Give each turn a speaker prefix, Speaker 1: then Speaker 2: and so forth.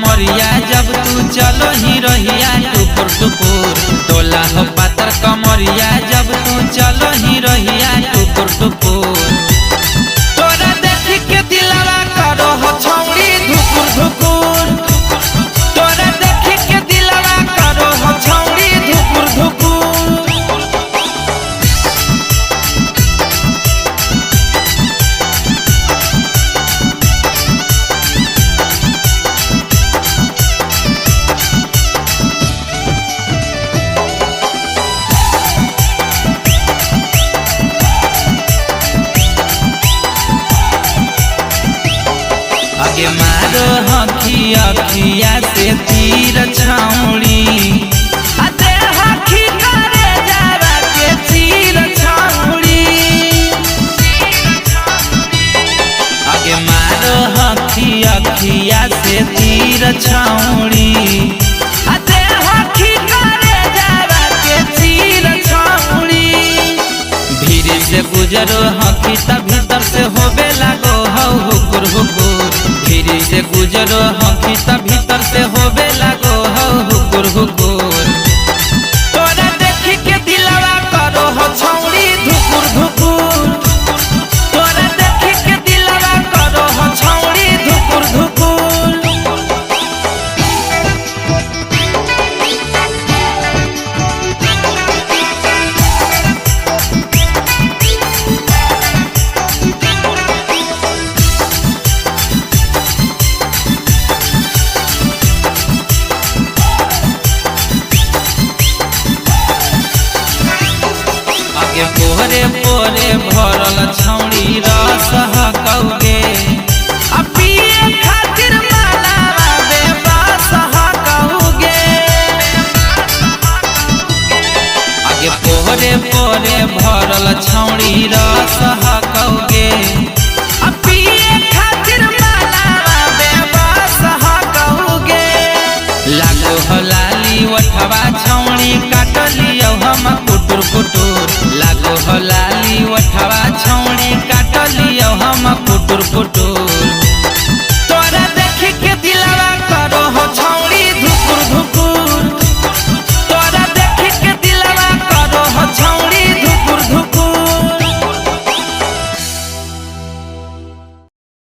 Speaker 1: कमरिया जब तू चलो ही रहिया टुकुर टुकुर टोला हो पातर कमरिया जब तू चलो ही रहिया टुकुर टुकुर तोरा देखी के दिलवा करो हो छौड़ी धुकुर धुकुर तोरा देखी के दिलवा करो हो छौड़ी धुकुर धुकुर। आगे मारो हखी अखिया से तीर छाउड़ी अते हखी करे जावा के तीर छाउड़ी आगे मारो हखी अखिया से तीर छाउड़ी अते हखी करे जावा के तीर छाउड़ी धीरे से गुजरो हखी त भीतर से होबे लागो हौ हुकुर हुकुर धीरे से गुजरो हखी त भीतर से होबे लागो हौ हुकुर हुकुर तोरा देखी के दिलवा करो हो छौड़ी धुकुर धुकुर तोरा देखी के दिलवा करो हो छौड़ी धुकुर धुकुर। पोरे पोरे भरल छौड़ी रस हकौगे आ पिए खातिर मालावा बेबस हकौगे आगे पोरे पोरे भरल छौड़ी